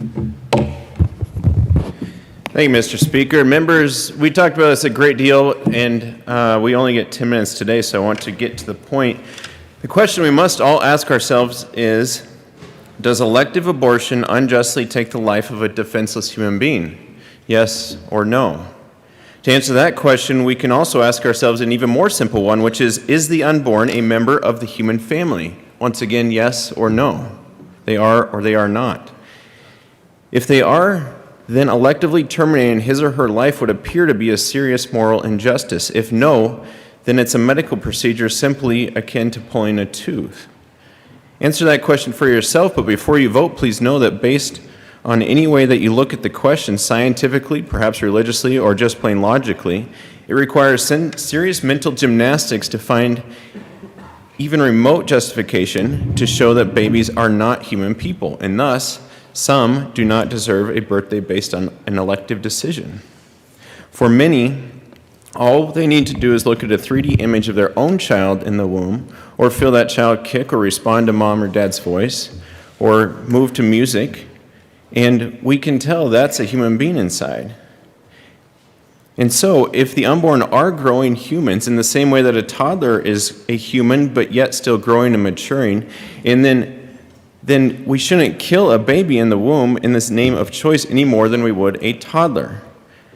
Thank you, Mr. Speaker. Members, we talked about this a great deal, and we only get 10 minutes today, so I want to get to the point. The question we must all ask ourselves is, does elective abortion unjustly take the life of a defenseless human being? Yes or no? To answer that question, we can also ask ourselves an even more simple one, which is the unborn a member of the human family? Once again, yes or no? They are or they are not. If they are, then electively terminating his or her life would appear to be a serious moral injustice. If no, then it's a medical procedure simply akin to pulling a tooth. Answer that question for yourself, but before you vote, please know that based on any way that you look at the question, scientifically, perhaps religiously, or just plain logically, it requires serious mental gymnastics to find even remote justification to show that babies are not human people, and thus, some do not deserve a birthday based on an elective decision. For many, all they need to do is look at a 3D image of their own child in the womb, or feel that child kick or respond to mom or dad's voice, or move to music, and we can tell that's a human being inside. And so, if the unborn are growing humans in the same way that a toddler is a human, but yet still growing and maturing, and then we shouldn't kill a baby in the womb in this name of choice any more than we would a toddler.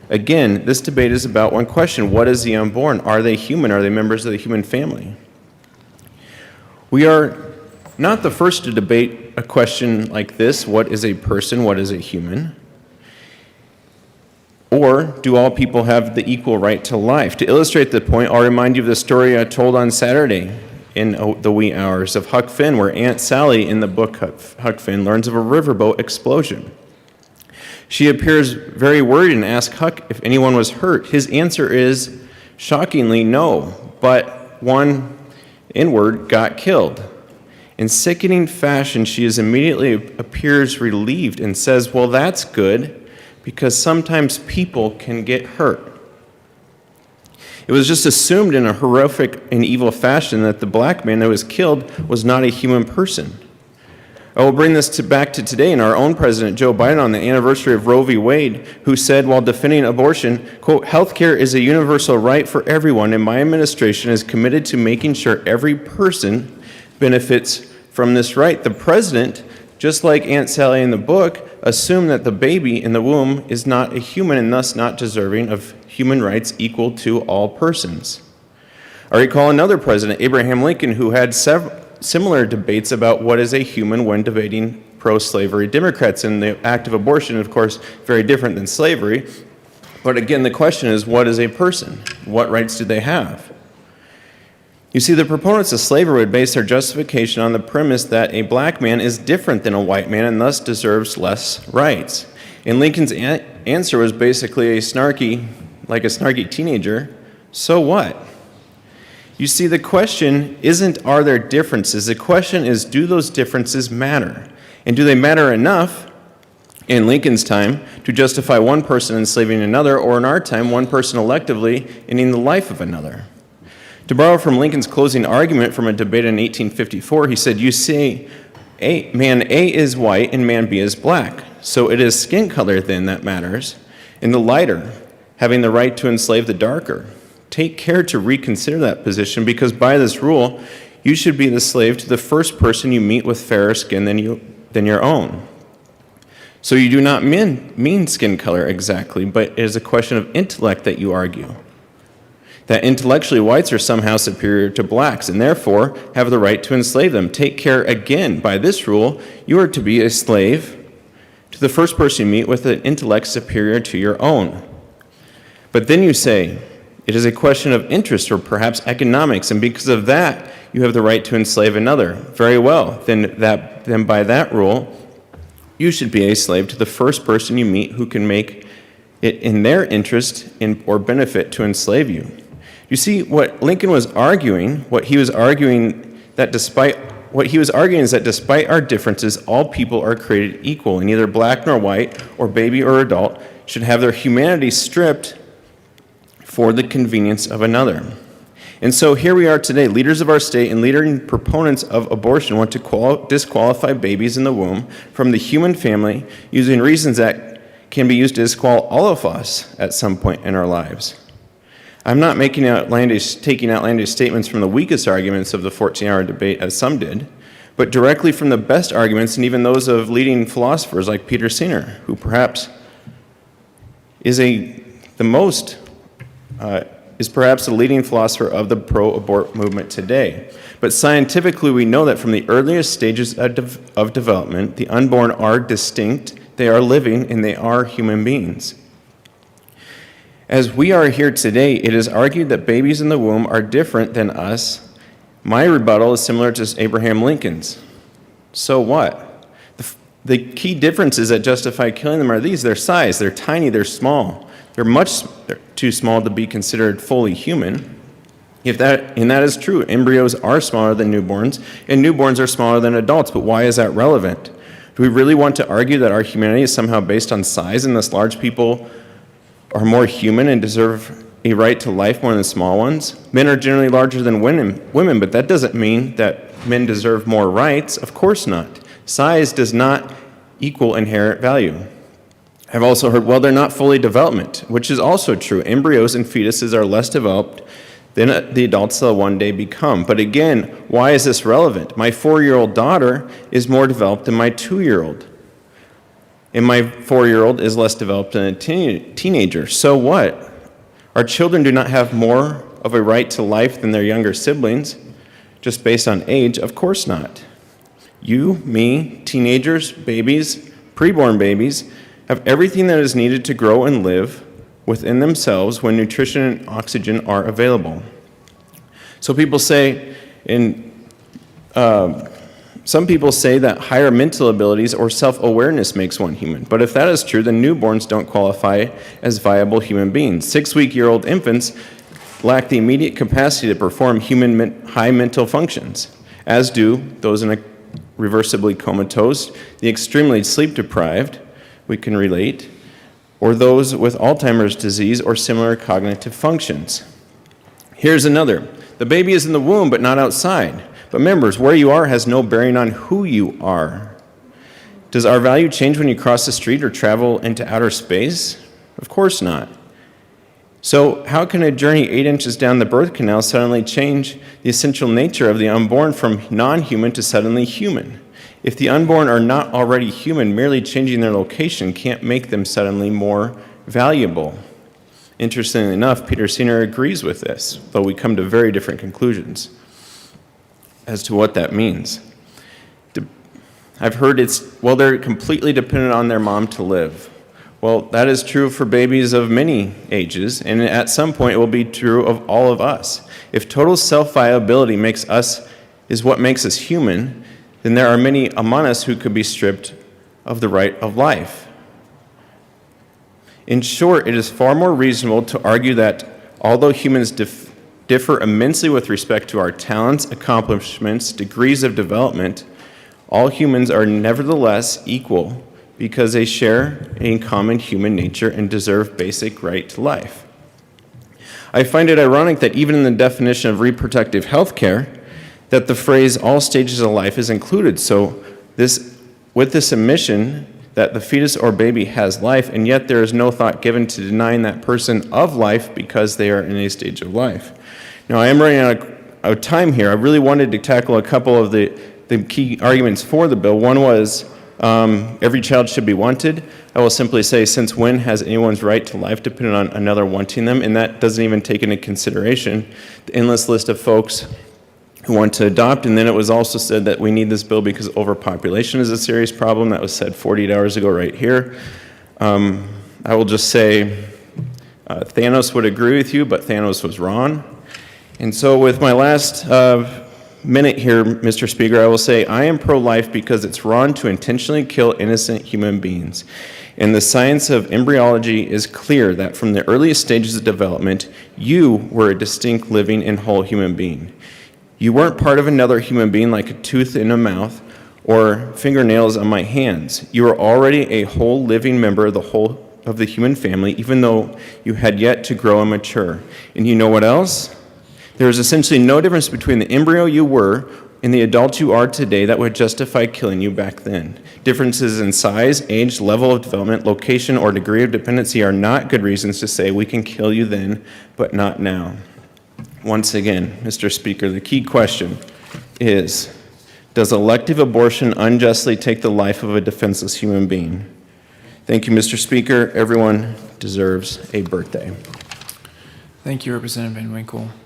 Again, this debate is about one question: what is the unborn? Are they human? Are they members of the human family? We are not the first to debate a question like this: what is a person? What is a human? Or do all people have the equal right to life? To illustrate the point, I'll remind you of the story I told on Saturday in the wee hours of Huck Finn, where Aunt Sally in the book Huck Finn learns of a riverboat explosion. She appears very worried and asks Huck if anyone was hurt. His answer is, shockingly, no, but one inward got killed. In sickening fashion, she immediately appears relieved and says, well, that's good, because sometimes people can get hurt. It was just assumed in a horrific and evil fashion that the black man that was killed was not a human person. I will bring this back to today in our own President Joe Biden on the anniversary of Roe v. Wade, who said while defending abortion, quote, healthcare is a universal right for everyone, and my administration is committed to making sure every person benefits from this right. The president, just like Aunt Sally in the book, assumed that the baby in the womb is not a human and thus not deserving of human rights equal to all persons. I recall another president, Abraham Lincoln, who had similar debates about what is a human when debating pro-slavery Democrats. And the act of abortion, of course, very different than slavery. But again, the question is, what is a person? What rights do they have? You see, the proponents of slavery would base their justification on the premise that a black man is different than a white man and thus deserves less rights. And Lincoln's answer was basically a snarky teenager, so what? You see, the question isn't are there differences, the question is do those differences matter? And do they matter enough in Lincoln's time to justify one person enslaving another, or in our time, one person electively ending the life of another? To borrow from Lincoln's closing argument from a debate in 1854, he said, you say man A is white and man B is black, so it is skin color then that matters, and the lighter having the right to enslave the darker. Take care to reconsider that position, because by this rule, you should be the slave to the first person you meet with fairer skin than your own. So you do not mean skin color exactly, but it is a question of intellect that you argue. That intellectually whites are somehow superior to blacks and therefore have the right to enslave them. Take care again, by this rule, you are to be a slave to the first person you meet with an intellect superior to your own. But then you say, it is a question of interest or perhaps economics, and because of that, you have the right to enslave another. Very well, then by that rule, you should be a slave to the first person you meet who can make it in their interest or benefit to enslave you. You see, what Lincoln was arguing, what he was arguing is that despite our differences, all people are created equal, and neither black nor white, or baby or adult, should have their humanity stripped for the convenience of another. And so here we are today, leaders of our state and leading proponents of abortion want to disqualify babies in the womb from the human family using reasons that can be used to disqualify all of us at some point in our lives. I'm not taking outlandish statements from the weakest arguments of the 14-hour debate, as some did, but directly from the best arguments, and even those of leading philosophers like Peter Singer, who perhaps is perhaps the leading philosopher of the pro-abort movement today. But scientifically, we know that from the earliest stages of development, the unborn are distinct, they are living, and they are human beings. As we are here today, it is argued that babies in the womb are different than us. My rebuttal is similar to Abraham Lincoln's. So what? The key differences that justify killing them are these. Their size. They're tiny. They're small. They're too small to be considered fully human. And that is true. Embryos are smaller than newborns, and newborns are smaller than adults. But why is that relevant? Do we really want to argue that our humanity is somehow based on size, and thus large people are more human and deserve a right to life more than small ones? Men are generally larger than women, but that doesn't mean that men deserve more rights. Of course not. Size does not equal inherent value. I've also heard, well, they're not fully developed, which is also true. Embryos and fetuses are less developed than the adults they'll one day become. But again, why is this relevant? My 4-year-old daughter is more developed than my 2-year-old. And my 4-year-old is less developed than a teenager. So what? Our children do not have more of a right to life than their younger siblings, just based on age? Of course not. You, me, teenagers, babies, preborn babies, have everything that is needed to grow and live within themselves when nutrition and oxygen are available. So people say, some people say that higher mental abilities or self-awareness makes one human. But if that is true, then newborns don't qualify as viable human beings. 6-week-year-old infants lack the immediate capacity to perform human high mental functions, as do those in a reversibly comatose, the extremely sleep-deprived, we can relate, or those with Alzheimer's disease or similar cognitive functions. Here's another. The baby is in the womb but not outside. But members, where you are has no bearing on who you are. Does our value change when you cross the street or travel into outer space? Of course not. So how can a journey 8 inches down the birth canal suddenly change the essential nature of the unborn from non-human to suddenly human? If the unborn are not already human, merely changing their location can't make them suddenly more valuable. Interestingly enough, Peter Singer agrees with this, though we come to very different conclusions as to what that means. I've heard they're completely dependent on their mom to live. Well, that is true for babies of many ages, and at some point it will be true of all of us. If total self-viability is what makes us human, then there are many among us who could be stripped of the right of life. In short, it is far more reasonable to argue that although humans differ immensely with respect to our talents, accomplishments, degrees of development, all humans are nevertheless equal because they share a common human nature and deserve basic right to life. I find it ironic that even in the definition of reproductive health care, that the phrase all stages of life is included. So with this admission that the fetus or baby has life, and yet there is no thought given to denying that person of life because they are in a stage of life. Now, I am running out of time here. I really wanted to tackle a couple of the key arguments for the bill. One was every child should be wanted. I will simply say, since when has anyone's right to life depended on another wanting them? And that doesn't even take into consideration the endless list of folks who want to adopt. And then it was also said that we need this bill because overpopulation is a serious problem. That was said 48 hours ago right here. I will just say Thanos would agree with you, but Thanos was wrong. And so with my last minute here, Mr. Speaker, I will say I am pro-life because it's wrong to intentionally kill innocent human beings. And the science of embryology is clear that from the earliest stages of development, you were a distinct, living, and whole human being. You weren't part of another human being like a tooth in a mouth or fingernails on my hands. You were already a whole living member of the human family, even though you had yet to grow and mature. And you know what else? There is essentially no difference between the embryo you were and the adult you are today that would justify killing you back then. Differences in size, age, level of development, location, or degree of dependency are not good reasons to say we can kill you then, but not now. Once again, Mr. Speaker, the key question is, does elective abortion unjustly take the life of a defenseless human being? Thank you, Mr. Speaker. Everyone deserves a birthday. Thank you, Representative Van Winkle.